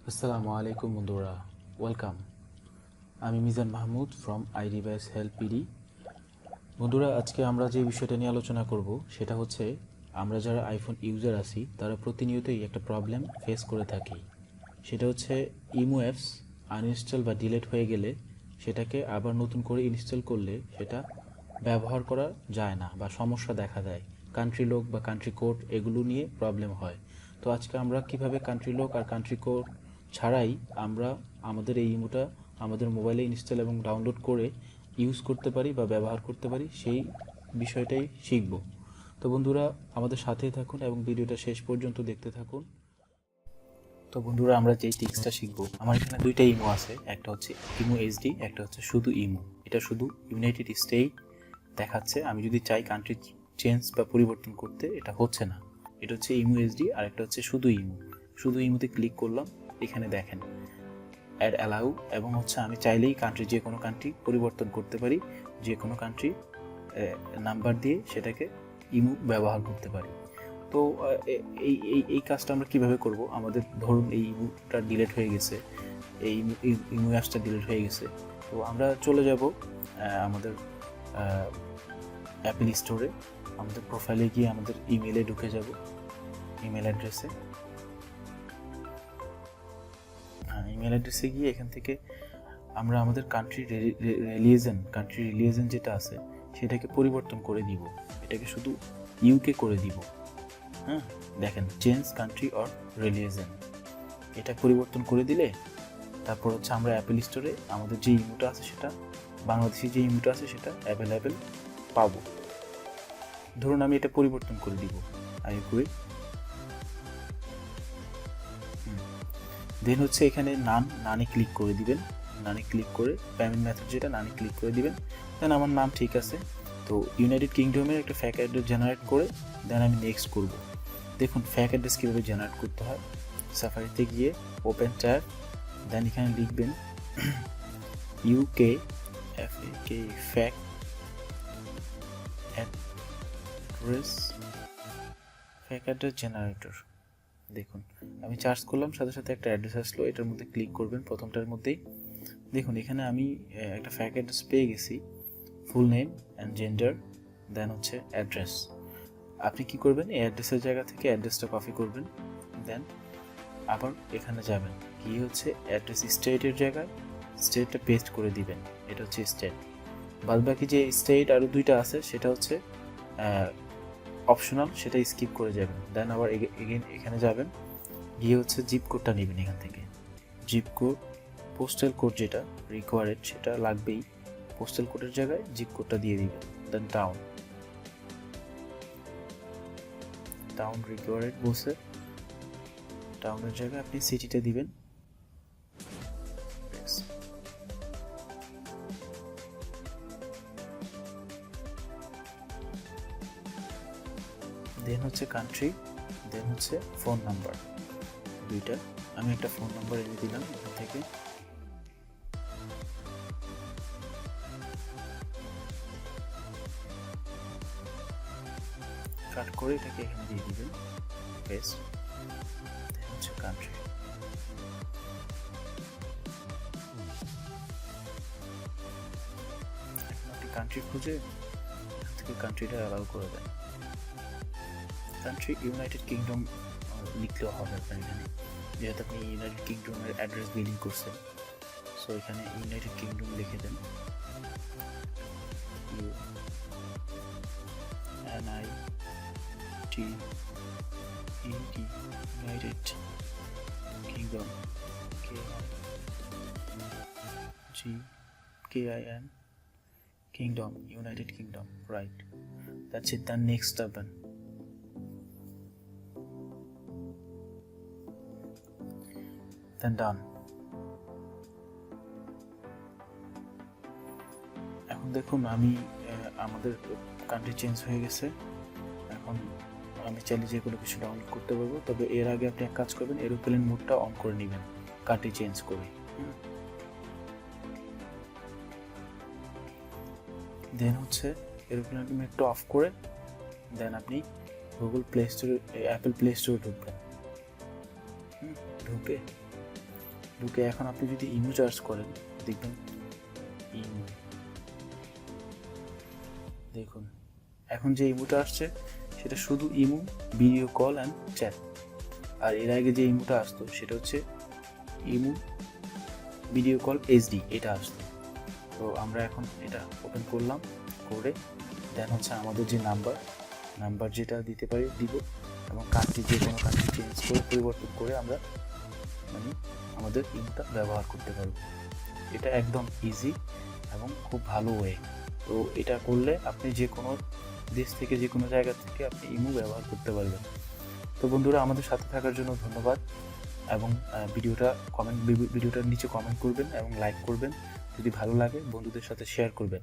আসসালামু আলাইকুম বন্ধুরা, ওয়েলকাম। আমি Mizan Mahmud from iDevice help PD. বন্ধুরা, আজকে আমরা যে বিষয়টা নিয়ে আলোচনা করব সেটা হচ্ছে আমরা যারা আইফোন ইউজার আছি তারা প্রতিনিয়তই একটা প্রবলেম ফেস করে থাকি। সেটা হচ্ছে ইমো অ্যাপস আনইনস্টল বা ডিলিট হয়ে গেলে সেটাকে আবার নতুন করে ইনস্টল করলে সেটা ব্যবহার করা যায় না বা সমস্যা দেখা দেয়। কান্ট্রি লক বা কান্ট্রি কোড এগুলো নিয়ে প্রবলেম হয়। তো আজকে আমরা কিভাবে কান্ট্রি লক আর কান্ট্রি কোড ছাড়াই আমরা আমাদের এই ইমোটা আমাদের মোবাইলে ইনস্টল এবং ডাউনলোড করে ইউজ করতে পারি বা ব্যবহার করতে পারি সেই বিষয়টাই শিখব। তো বন্ধুরা, আমাদের সাথেই থাকুন এবং ভিডিওটা শেষ পর্যন্ত দেখতে থাকুন। তো বন্ধুরা, আমরা যেই টিক্সটা শিখবো, আমার এখানে দুইটা ইমো আছে, একটা হচ্ছে ইমো এইচডি, একটা হচ্ছে শুধু ইমো। এটা শুধু ইউনাইটেড স্টেট দেখাচ্ছে। আমি যদি চাই কান্ট্রি চেঞ্জ বা পরিবর্তন করতে, এটা হচ্ছে না। এটা হচ্ছে ইমো এইচডি আর একটা হচ্ছে শুধু ইমো। শুধু ইমোতে ক্লিক করলাম, এখানে দেখেন অ্যাড অ্যালাউ, এবং হচ্ছে আমি চাইলেই কান্ট্রি যে কোনো কান্ট্রি পরিবর্তন করতে পারি, যে কোনো কান্ট্রি নাম্বার দিয়ে সেটাকে ইমো ব্যবহার করতে পারি। তো এই এই এই কাজটা আমরা কিভাবে করব? আমাদের ধরুন এই ইমোটা ডিলিট হয়ে গেছে, এই ইমো অ্যাপসটা ডিলিট হয়ে গেছে। তো আমরা চলে যাব আমাদের অ্যাপল স্টোরে, আমাদের প্রোফাইলে গিয়ে আমাদের ইমেলে ঢুকে যাব, ইমেল অ্যাড্রেসে। ইমেল অ্যাড্রেসে গিয়ে এখান থেকে আমরা আমাদের কান্ট্রি রিলিজন যেটা আছে সেটাকে পরিবর্তন করে দিব, এটাকে শুধু ইউকে করে দিব। হ্যাঁ, দেখেন চেঞ্জ কান্ট্রি অর রিলিজন, এটা পরিবর্তন করে দিলে তারপর হচ্ছে আমরা অ্যাপল স্টোরে আমাদের যে ইমোটা আছে সেটা, বাংলাদেশি যে ইমোটা আছে সেটা অ্যাভেলেবেল পাবো। ধরুন আমি এটা পরিবর্তন করে দিব, আই এগ্রি। দেন হচ্ছে এখানে নানে ক্লিক করে দিবেন, নানে ক্লিক করে পেমেন্ট মেথড যেটা, নানে ক্লিক করে দিবেন। দেন আমার নাম ঠিক আছে, তো ইউনাইটেড কিংডমের একটা ফ্যাক অ্যাড্রেস জেনারেট করে দেন আমি নেক্সট করব। দেখুন ফ্যাক অ্যাড্রেস কীভাবে জেনারেট করতে হয়। সাফারিতে গিয়ে ওপেন ট্যাব, দেন এখানে লিখবেন ইউকে ফ্যাক অ্যাড্রেস জেনারেটর। দেখুন আমি চার্জ করলাম, সাথে সাথে একটা অ্যাড্রেস আসলো, এটার মধ্যে ক্লিক করবেন প্রথমটার মধ্যেই। দেখুন এখানে আমি একটা ফ্যাক অ্যাড্রেস পেয়ে গেছি, ফুল নেম অ্যান্ড জেন্ডার, দেন হচ্ছে অ্যাড্রেস। আপনি কি করবেন, এই অ্যাড্রেসের জায়গা থেকে অ্যাড্রেসটা কপি করবেন, দেন আবার এখানে যাবেন, গিয়ে হচ্ছে অ্যাড্রেস স্টেটের জায়গায় স্টেটটা পেস্ট করে দিবেন। এটা হচ্ছে স্টেট। বাদবাকি যে স্টেট আরও দুইটা আছে সেটা হচ্ছে অপশনাল, সেটা স্কিপ করে যাবেন। দেন আবার এগেন এখানে যাবেন, গিয়ে হচ্ছে জিপ কোডটা নেবেন এখান থেকে। জিপ কোড, পোস্টাল কোড যেটা রিকোয়ার্ড সেটা লাগবেই, পোস্টাল কোডের জায়গায় জিপ কোডটা দিয়ে দিবেন। দেন টাউন রিকোয়ার্ড বসে টাউনের জায়গায় আপনি সিটিটা দিবেন। দেন হচ্ছে কান্ট্রি, দেন হচ্ছে ফোন নাম্বার দুইটা। আমি একটা ফোন নাম্বার এনে দিলাম এখান থেকে। কাট করে এটাকে এখানে দিয়ে দিবেন, পেস্ট। দেন হচ্ছে কান্ট্রি। এখন আপনি কান্ট্রি খুঁজে এখান থেকে কান্ট্রিটা অ্যালাউ করে দেন। কান্ট্রি ইউনাইটেড কিংডম লিখলেও হবে আপনার এখানে, যেহেতু আপনি ইউনাইটেড কিংডমের অ্যাড্রেস বিলিং করছেন। সো এখানে ইউনাইটেড কিংডম লিখে দেন, United Kingdom, KIN Kingdom, United Kingdom, right. That's it. The next যাবেন, দেন ডান। এখন দেখুন আমি আমাদের কান্ট্রি চেঞ্জ হয়ে গেছে। এখন আমি চাইলে যে কোনো কিছু ডাউনলোড করতে পারবো, তবে এর আগে আপনি এক কাজ করবেন, এরোপ্লেন মোডটা অন করে নেবেন কান্ট্রি চেঞ্জ করে। দেন হচ্ছে এরোপ্লেন মোডটা অফ করে দেন আপনি গুগল প্লে স্টোরে, অ্যাপেল প্লে স্টোরে ঢুকবেন। ঢুকে ঢুকে এখন আপনি যদি ইমো চার্জ করেন দেখবেন ইমো, দেখুন এখন যে ইমোটা আসছে সেটা শুধু imo, video call and chat. আর এর আগে যে ইমোটা আসতো সেটা হচ্ছে ইমো, ভিডিও কল, এইচডি এটা আসতো। তো আমরা এখন এটা ওপেন করলাম, করে দেন হচ্ছে আমাদের যে নাম্বার যেটা দিতে পারি দিব, এবং কান্ট্রি যে কোনো কান্ট্রি চেঞ্জ করে পরিবর্তন করে আমরা মানে আমাদের ইমোটা ব্যবহার করতে পারবো। এটা একদম ইজি এবং খুব ভালো ওয়ে। তো এটা করলে আপনি যে কোনো দেশ থেকে যে কোনো জায়গা থেকে আপনি ইমো ব্যবহার করতে পারবেন। তো বন্ধুরা, আমাদের সাথে থাকার জন্য ধন্যবাদ, এবং ভিডিওটার নিচে কমেন্ট করবেন এবং লাইক করবেন। যদি ভালো লাগে বন্ধুদের সাথে শেয়ার করবেন।